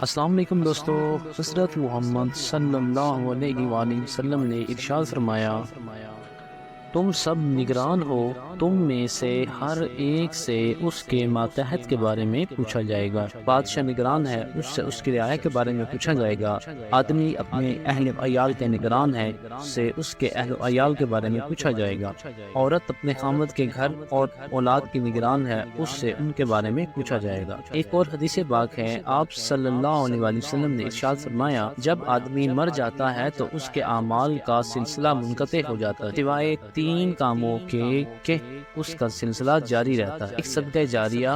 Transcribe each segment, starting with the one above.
السلام علیکم دوستو، حضرت محمد صلی اللہ علیہ وآلہ وسلم نے ارشاد فرمایا، تم سب نگران ہو، تم میں سے ہر ایک سے اس کے ماتحت کے بارے میں پوچھا جائے گا۔ بادشاہ نگران ہے، اس سے اس کی رعایا کے بارے میں پوچھا جائے گا۔ آدمی اپنے اہل و عیال کے نگران ہے، اس سے اس کے اہل و عیال کے بارے میں پوچھا جائے گا۔ عورت اپنے خامد کے گھر اور اولاد کی نگران ہے، اس سے ان کے بارے میں پوچھا جائے گا۔ ایک اور حدیث پاک ہے، آپ صلی اللہ علیہ وآلہ وسلم نے ارشاد فرمایا، جب آدمی مر جاتا ہے تو اس کے اعمال کا سلسلہ منقطع ہو جاتا ہے، سوائے 3 کاموں کے کہ اس کا سلسلہ جاری رہتا ہے۔ ایک صدقہ جاریہ،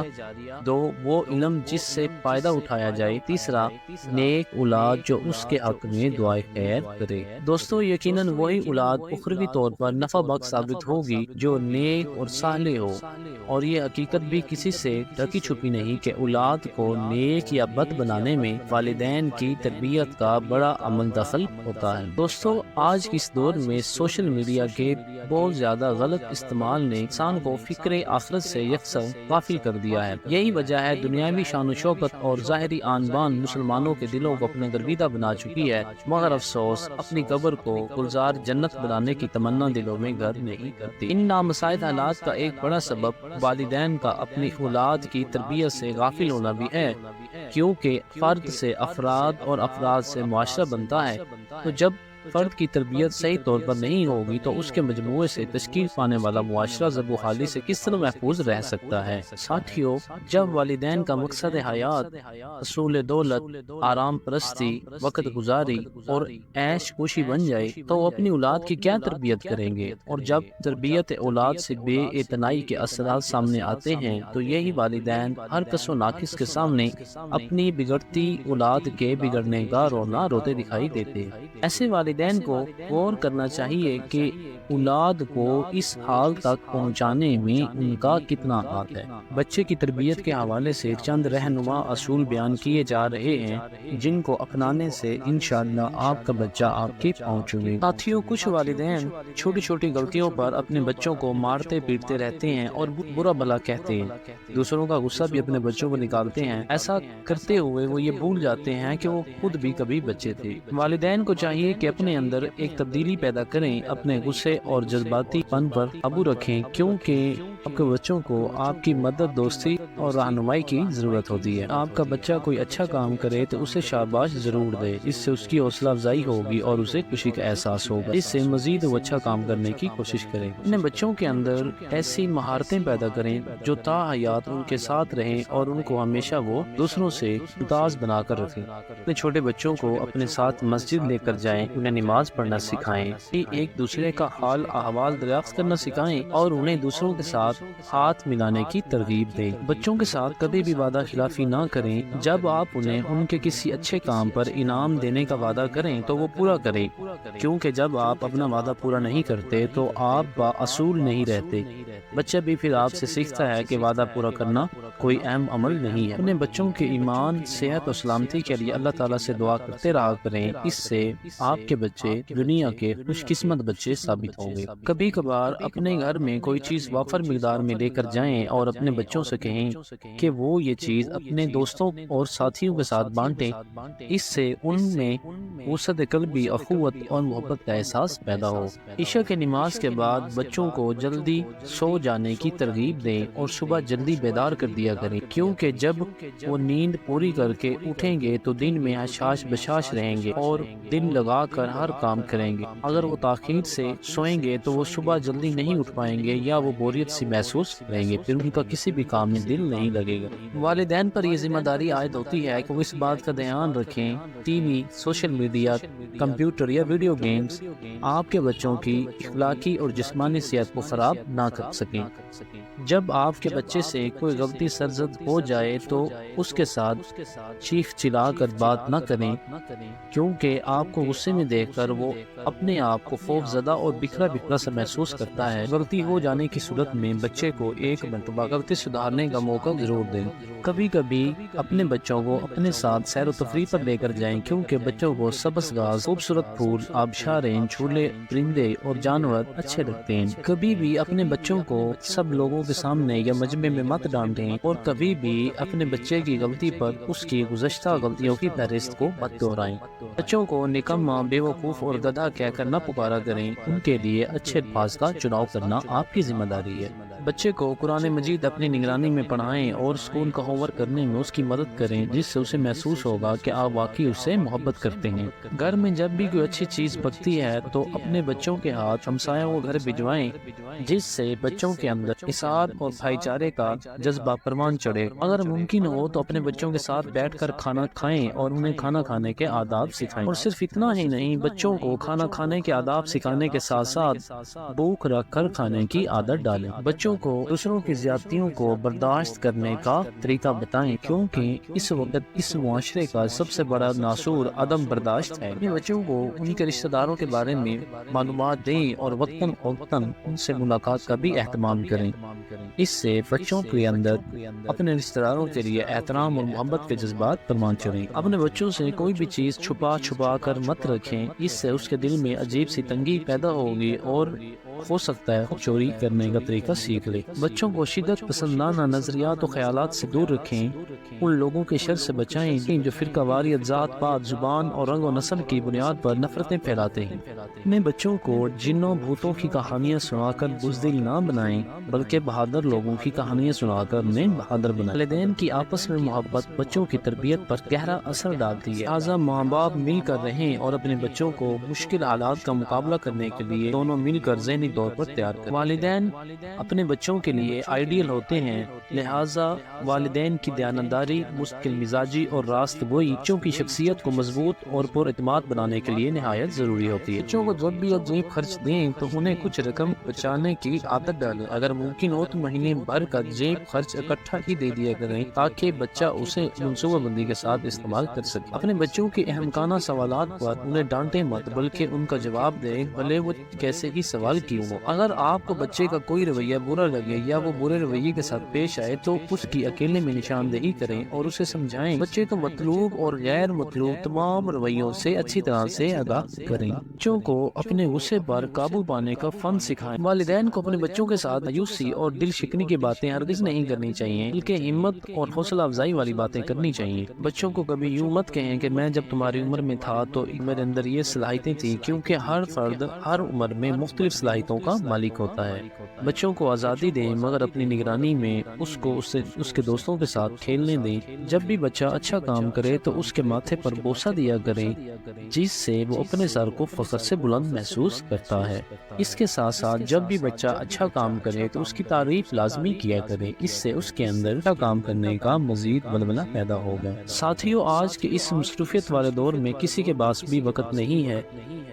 2 وہ علم جس سے فائدہ اٹھایا جائے، تیسرا نیک اولاد جو اس کے حق میں دعائے خیر کرے۔ دوستو، یقیناً وہی اولاد اخروی طور پر نفع بخش ثابت ہوگی جو نیک اور صالح ہو، اور یہ حقیقت بھی کسی سے ڈھکی چھپی نہیں کہ اولاد کو نیک یا بد بنانے میں والدین کی تربیت کا بڑا عمل دخل ہوتا ہے۔ دوستو، آج کے اس دور میں سوشل میڈیا کے بہت زیادہ غلط استعمال نے انسان کو فکر آخرت سے یکساں غافل کر دیا ہے۔ یہی وجہ ہے دنیاوی شان و شوکت اور ظاہری آن بان مسلمانوں کے دلوں کو اپنے گرویدہ بنا چکی ہے، مگر افسوس اپنی قبر کو گلزار جنت بنانے کی تمنا دلوں میں گھر نہیں کرتی۔ ان نامساعد حالات کا ایک بڑا سبب والدین کا اپنی اولاد کی تربیت سے غافل ہونا بھی ہے، کیونکہ فرد سے افراد اور افراد سے معاشرہ بنتا ہے، تو جب فرد کی تربیت صحیح طور پر نہیں ہوگی تو اس کے مجموعے سے تشکیل پانے والا معاشرہ زب و حالی سے کس طرح محفوظ رہ سکتا ہے؟ ساتھیو، جب والدین کا مقصد حیات حصول دولت، آرام پرستی، وقت گزاری اور عیش کوشی بن جائے تو وہ اپنی اولاد کی کیا تربیت کریں گے؟ اور جب تربیت اولاد سے بے اعتنائی کے اثرات سامنے آتے ہیں تو یہی والدین ہر کس و ناقص کے سامنے اپنی بگڑتی اولاد کے بگڑنے کا رونا روتے دکھائی دیتے ہیں۔ ایسے والدین کو غور کرنا چاہیے کہ اولاد کو اس حال تک پہنچانے میں ان کا کتنا ہاتھ ہے۔ بچے کی تربیت کے حوالے سے چند رہنما اصول بیان کیے جا رہے ہیں، جن کو اپنانے سے انشاءاللہ آپ کا بچہ آپ کے پاؤں چومے گا۔ ساتھیوں، کچھ والدین چھوٹی چھوٹی غلطیوں پر اپنے بچوں کو مارتے پیٹتے رہتے ہیں اور برا بھلا کہتے ہیں، دوسروں کا غصہ بھی اپنے بچوں کو نکالتے ہیں۔ ایسا کرتے ہوئے وہ یہ بھول جاتے ہیں کہ وہ خود بھی کبھی بچے تھے۔ والدین کو چاہیے کہ اپنے اندر ایک تبدیلی پیدا کریں، اپنے غصے اور جذباتی پن پر قابو رکھیں، کیونکہ آپ کے بچوں کو آپ کی مدد، دوستی اور رہنمائی کی ضرورت ہوتی ہے۔ آپ کا بچہ کوئی اچھا کام کرے تو اسے شاباش ضرور دے، اس سے اس کی حوصلہ افزائی ہوگی اور اسے خوشی کا احساس ہوگا، اس سے مزید وہ اچھا کام کرنے کی کوشش کریں۔ اپنے بچوں کے اندر ایسی مہارتیں پیدا کریں جو تا حیات ان کے ساتھ رہیں اور ان کو ہمیشہ وہ دوسروں سے ممتاز بنا کر رکھیں۔ اپنے چھوٹے بچوں کو اپنے ساتھ مسجد لے کر جائیں، انہیں نماز پڑھنا سکھائیں، ایک دوسرے کا حال احوال دریافت کرنا سکھائیں اور انہیں دوسروں کے ساتھ ہاتھ ملانے کی ترغیب دیں۔ بچوں کے ساتھ کبھی بھی وعدہ خلافی نہ کریں۔ جب آپ انہیں ان کے کسی اچھے کام پر انعام دینے کا وعدہ کریں تو وہ پورا کریں، کیونکہ جب آپ اپنا وعدہ پورا نہیں کرتے تو آپ با اصول نہیں رہتے۔ بچہ بھی پھر آپ سے سیکھتا ہے کہ وعدہ پورا کرنا کوئی اہم عمل نہیں ہے۔ اپنے بچوں کے ایمان، صحت اور سلامتی کے لیے اللہ تعالیٰ سے دعا کرتے رہا کریں، اس سے آپ کے بچے دنیا کے خوش قسمت بچے ثابت ہوں گے۔ کبھی کبھار اپنے گھر میں کوئی چیز وافر مقدار میں لے کر جائیں اور اپنے بچوں سے کہیں کہ وہ یہ چیز اپنے دوستوں اور ساتھیوں کے ساتھ بانٹیں، اس سے ان میں وسعت قلبی، اخوت اور محبت کا احساس پیدا ہو۔ عشاء کی نماز کے بعد بچوں کو جلدی سو جانے کی ترغیب دیں اور صبح جلدی بیدار کر دیا کریں، کیونکہ جب وہ نیند پوری کر کے اٹھیں گے تو دن میں حشاش بشاش رہیں گے اور دل لگا کر ہر کام کریں گے۔ اگر وہ تاخیر سے سوئیں گے تو وہ صبح جلدی نہیں اٹھ پائیں گے یا وہ بوریت سی محسوس کریں گے، پھر ان کا کسی بھی کام میں دل نہیں لگے گا۔ والدین پر یہ ذمہ داری عائد ہوتی ہے کہ وہ اس بات کا دھیان رکھیں T V, social media, computer یا ویڈیو گیمز آپ کے بچوں کی اخلاقی اور جسمانی صحت کو خراب نہ کر سکیں۔ جب آپ کے بچے سے کوئی غلطی سرزد ہو جائے تو اس کے ساتھ چیخ چلا کر بات نہ کریں، کیونکہ آپ کو غصے میں دیکھ کر وہ اپنے آپ کو خوف زدہ اور بکھرا بکھرا سا محسوس کرتا ہے۔ غلطی ہو جانے کی صورت میں بچے کو ایک مرتبہ غلطی سدھارنے کا موقع ضرور دیں۔ کبھی کبھی اپنے بچوں کو اپنے ساتھ سیر و تفریح پر لے کر جائیں، کیونکہ بچوں کو سبز گھاس، خوبصورت پھول، آبشاریں، جھولے، پرندے اور جانور اچھے لگتے ہیں۔ کبھی بھی اپنے بچوں کو سب لوگوں کے سامنے یا مجمع میں مت ڈانٹیں، اور کبھی بھی اپنے بچے کی غلطی پر اس کی گزشتہ غلطیوں کی فہرست کو مت دہرائیں۔ بچوں کو نکما، بے وقوف اور گدھا کہہ کر نہ پکارا کریں۔ ان کے لیے اچھے الفاظ کا چناؤ کرنا آپ کی ذمہ داری ہے۔ بچے کو قرآن مجید اپنی نگرانی میں پڑھائیں اور اسکول کا ہوم ورک کرنے میں اس کی مدد کریں، جس سے اسے محسوس ہوگا کہ آپ واقعی اس سے محبت کرتے ہیں۔ گھر میں جب بھی کوئی اچھی چیز پکتی ہے تو اپنے بچوں کے ہاتھ ہمسایوں کو گھر بھجوائیں، جس سے بچوں کے اندر احسان اور بھائی چارے کا جذبہ پروان چڑھے۔ اگر ممکن ہو تو اپنے بچوں کے ساتھ بیٹھ کر کھانا کھائیں اور انہیں کھانا کھانے کے آداب سکھائیں۔ اور صرف اتنا ہی نہیں، بچوں کو کھانا کھانے کے آداب سکھانے کے ساتھ ساتھ بھوک رکھ کر کھانے کی عادت ڈالیں۔ بچوں کو دوسروں کی زیادتیوں کو برداشت کرنے کا طریقہ بتائیں، کیونکہ اس وقت اس معاشرے کا سب سے بڑا ناسور عدم برداشت ہے۔ اپنے بچوں کو ان کے رشتہ داروں کے بارے میں معلومات دیں اور وقتاً فوقتاً ان سے ملاقات کا بھی اہتمام کریں۔ اس سے بچوں کے اندر اپنے رشتہ داروں کے لیے احترام اور محبت کے جذبات پروان چڑھیں۔ اپنے بچوں سے کوئی بھی چیز چھپا چھپا کر مت رکھیں، اس سے اس کے دل میں عجیب سی تنگی پیدا ہوگی اور ہو سکتا ہے چوری کرنے کا طریقہ سیکھ لے۔ بچوں کو شدت پسندانہ نظریات و خیالات سے دور رکھیں، ان لوگوں کے شر سے بچائیں جو فرقہ واریت، ذات پات، زبان اور رنگ و نسل کی بنیاد پر نفرتیں پھیلاتے ہیں۔ اپنے بچوں کو جنوں بھوتوں کی کہانیاں سنا کر بزدل نہ بنائیں، بلکہ بہادر لوگوں کی کہانیاں سنا کر انہیں بہادر بنائیں۔ والدین کی آپس میں محبت بچوں کی تربیت پر گہرا اثر ڈالتی ہے، لہٰذا ماں باپ مل کر رہیں اور اپنے بچوں کو مشکل حالات کا مقابلہ کرنے کے لیے دونوں مل کر ذہنی طور پر تیار کریں۔ والدین اپنے بچوں کے لیے آئیڈیل ہوتے ہیں، لہٰذا والدین کی دیانتداری، مستقل مزاجی اور راست گوئی بچوں کی شخصیت کو مضبوط اور پر اعتماد بنانے کے لیے نہایت ضروری ہوتی ہے۔ بچوں کو جب بھی جیب خرچ دیں تو انہیں کچھ رقم بچانے کی عادت ڈالیں۔ اگر ممکن ہو تو مہینے بھر کا جیب خرچ اکٹھا ہی دے دیا کریں، تاکہ بچہ اسے منصوبہ بندی کے ساتھ استعمال کر سکے۔ اپنے بچوں کے اہمکانہ سوالات پر انہیں ڈانٹیں مت، بلکہ ان کا جواب دیں، بھلے وہ کیسے ہی سوال کیوں ہو۔ اگر آپ کو بچے کا کوئی رویہ برا لگے یا وہ برے رویے کے ساتھ پیش آئے تو اس کی اکیلے میں نشاندہی کریں اور اسے سمجھائیں۔ بچے کو مطلوب اور غیر مطلوب تمام رویوں سے اچھی طرح سے آگاہ کریں۔ بچوں کو اپنے غصے پر قابو پانے کا فن سکھائیں۔ والدین کو اپنے بچوں کے ساتھ مایوسی اور دل شکنی کی باتیں ہرگز نہیں کرنی چاہیے، بلکہ ہمت اور حوصلہ افزائی والی باتیں کرنی چاہیے۔ بچوں کو کبھی یوں مت کہیں کہ میں جب تمہاری عمر میں تھا تو میرے اندر یہ صلاحیتیں تھیں، کیونکہ ہر فرد ہر عمر میں مختلف صلاحیتوں کا مالک ہوتا ہے۔ بچوں کو آزادی دیں، مگر اپنی نگرانی میں اس کو اس کے دوستوں کے ساتھ کھیلنے دیں۔ جب بھی بچہ اچھا کام کرے تو اس کے ماتھے پر بوسہ دیا کریں، جس سے وہ اپنے سر کو فخر سے بلند محسوس کرتا ہے۔ اس کے ساتھ ساتھ جب بھی بچہ اچھا کام کرے تو اس کی تعریف لازمی کیا کرے، اس سے اس کے اندر اچھا کام کرنے کا مزید ولولہ پیدا ہوگا۔ ساتھیوں، آج کے اس مصروفیت والے دور میں کسی کے پاس بھی وقت نہیں ہے۔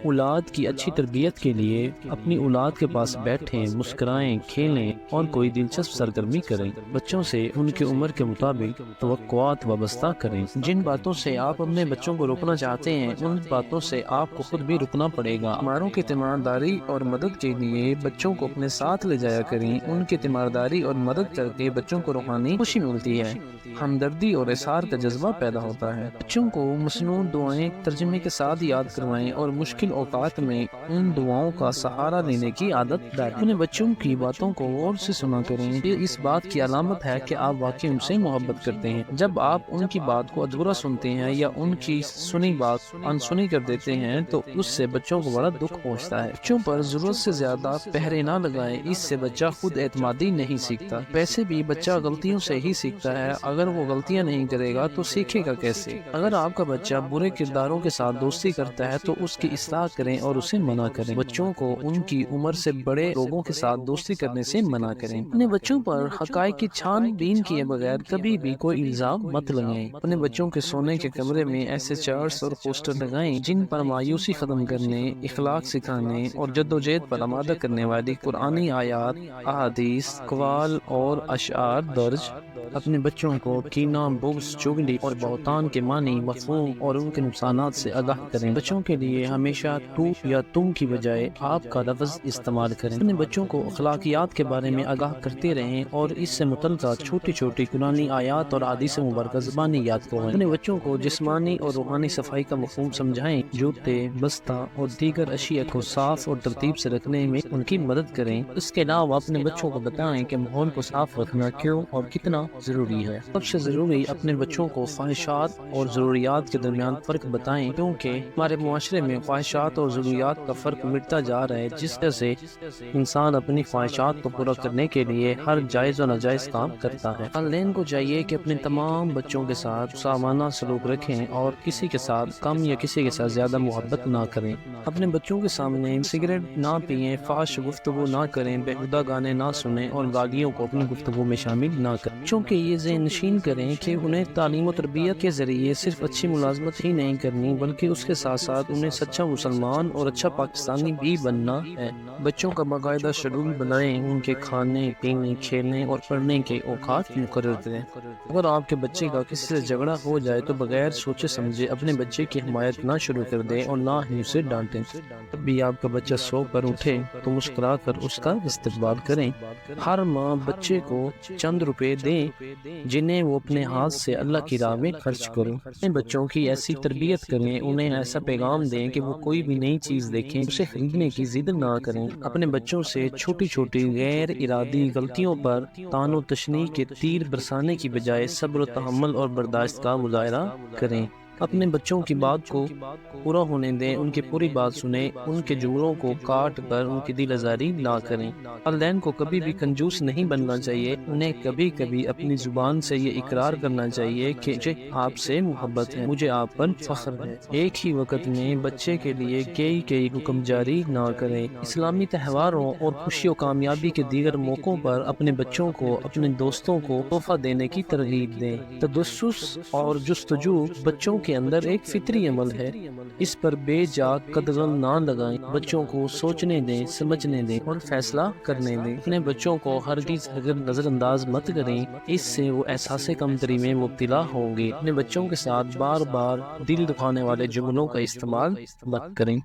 اولاد کی اچھی تربیت کے لیے اپنی اولاد کے پاس بیٹھیں، مسکرائیں، کھیلیں اور کوئی دلچسپ سرگرمی کریں۔ بچوں سے ان کی عمر کے مطابق توقعات وابستہ کریں۔ جن باتوں سے آپ اپنے بچوں کو روکنا چاہتے ہیں، ان باتوں سے آپ کو خود بھی رکنا پڑے گا۔ ہماروں کی تیمارداری اور مدد کے لیے بچوں کو اپنے ساتھ لے جایا کریں۔ ان کی تیمارداری اور مدد کر کے بچوں کو روحانی خوشی ملتی ہے، ہمدردی اور احساس کا جذبہ پیدا ہوتا ہے۔ بچوں کو مسنون دعائیں ترجمے کے ساتھ یاد کروائیں اور مشکل اوقات میں ان دعاؤں کا سہارا لینے کی عادت ڈالیں۔ اپنے بچوں کی باتوں کو غور سے سنا کریں، یہ اس بات کی علامت ہے کہ آپ واقعی ان سے محبت کرتے ہیں۔ جب آپ ان کی بات کو ادھورا سنتے ہیں یا ان کی سنی بات انسنی کر دیتے ہیں تو اس سے بچوں کو بڑا دکھ پہنچتا ہے۔ بچوں پر ضرورت سے زیادہ پہرے نہ لگائیں، اس سے بچہ خود اعتمادی نہیں سیکھتا۔ ویسے بھی بچہ غلطیوں سے ہی سیکھتا ہے، اگر وہ غلطیاں نہیں کرے گا تو سیکھے گا کیسے؟ اگر آپ کا بچہ برے کرداروں کے ساتھ دوستی کرتا ہے تو اس کی اصلاح کریں اور اسے منع کریں۔ بچوں کو ان کی عمر عمر سے بڑے لوگوں کے ساتھ دوستی کرنے سے منع کریں۔ اپنے بچوں پر حقائق کی چھان بین کیے بغیر کبھی بھی کوئی الزام مت لگائیں۔ اپنے بچوں کے سونے کے کمرے میں ایسے چارٹس اور پوسٹر لگائیں جن پر مایوسی ختم کرنے، اخلاق سکھانے اور جدوجہد پر آمادہ کرنے والی قرآنی آیات، احادیث، اقوال اور اشعار درج۔ اپنے بچوں کو کینہ، بغض، چغلی اور بہتان کے معنی، مفہوم اور ان کے نقصانات سے آگاہ کریں۔ بچوں کے لیے ہمیشہ تو یا تم کی بجائے آپ کا لفظ استعمال کریں۔ اپنے بچوں کو اخلاقیات کے بارے میں آگاہ کرتے رہیں اور اس سے متعلقہ چھوٹی چھوٹی قرآنی آیات اور احادیث مبارکہ زبانی یاد کروائیں۔ اپنے بچوں کو جسمانی اور روحانی صفائی کا مفہوم سمجھائیں۔ جوتے، بستہ اور دیگر اشیاء کو صاف اور ترتیب سے رکھنے میں ان کی مدد کریں۔ اس کے علاوہ اپنے بچوں کو بتائیں کہ ماحول کو صاف رکھنا کیوں اور کتنا ضروری ہے۔ سب سے ضروری اپنے بچوں کو خواہشات اور ضروریات کے درمیان فرق بتائیں، کیونکہ ہمارے معاشرے میں خواہشات اور ضروریات کا فرق مٹتا جا رہا ہے، جس وجہ سے انسان اپنی خواہشات کو پورا کرنے کے لیے ہر جائز و ناجائز کام کرتا ہے۔ والدین کو چاہیے کہ اپنے تمام بچوں کے ساتھ مساوانہ سلوک رکھیں اور کسی کے ساتھ کم یا کسی کے ساتھ زیادہ محبت نہ کریں۔ اپنے بچوں کے سامنے سگریٹ نہ پئیں، فحش گفتگو نہ کریں، بیہودہ گانے نہ سنیں اور گالیوں کو اپنی گفتگو میں شامل نہ کریں۔ چونکہ یہ ذہن نشین کریں کہ انہیں تعلیم و تربیت کے ذریعے صرف اچھی ملازمت ہی نہیں کرنی، بلکہ اس کے ساتھ ساتھ انہیں سچا مسلمان اور اچھا پاکستانی بھی بننا ہے۔ بچوں کا باقاعدہ شیڈول بنائیں، ان کے کھانے، پینے، کھیلنے اور پڑھنے کے اوقات مقرر کریں۔ اگر آپ کے بچے کا کسی سے جھگڑا ہو جائے تو بغیر سوچے سمجھے اپنے بچے کی حمایت نہ شروع کر دیں اور نہ ہی اسے ڈانٹیں۔ جب بھی آپ کا بچہ سو کر اٹھے تو مسکرا کر اس کا استقبال کریں۔ ہر ماں بچے کو چند روپے دیں جنہیں وہ اپنے ہاتھ سے اللہ کی راہ میں خرچ کریں۔ اپنے بچوں کی ایسی تربیت کریں، انہیں ایسا پیغام دیں کہ وہ کوئی بھی نئی چیز دیکھیں اسے خریدنے کی ضد نہ کریں۔ اپنے بچوں سے چھوٹی چھوٹی غیر ارادی غلطیوں پر طعن و تشنیع کے تیر برسانے کی بجائے صبر و تحمل اور برداشت کا مظاہرہ کریں۔ اپنے بچوں کی بات کو پورا ہونے دیں، ان کی پوری بات سنیں، ان کے جملوں کو کاٹ کر ان کی دل آزاری نہ کریں۔ والدین کو کبھی بھی کنجوس نہیں بننا چاہیے، انہیں کبھی کبھی اپنی زبان سے یہ اقرار کرنا چاہیے کہ مجھے آپ سے محبت ہے، مجھے آپ پر فخر ہے۔ ایک ہی وقت میں بچے کے لیے کئی حکم جاری نہ کریں۔ اسلامی تہواروں اور خوشی و کامیابی کے دیگر موقعوں پر اپنے بچوں کو اپنے دوستوں کو تحفہ دینے کی ترغیب دیں۔ تجسس اور جستجو بچوں کے اندر ایک فطری عمل ہے، اس پر بے جا قدغن نہ لگائیں۔ بچوں کو سوچنے دیں، سمجھنے دیں اور فیصلہ کرنے دیں۔ اپنے بچوں کو ہرگز نظر انداز مت کریں، اس سے وہ احساس کمتری میں مبتلا ہوں گے۔ اپنے بچوں کے ساتھ بار بار دل دکھانے والے جملوں کا استعمال مت کریں۔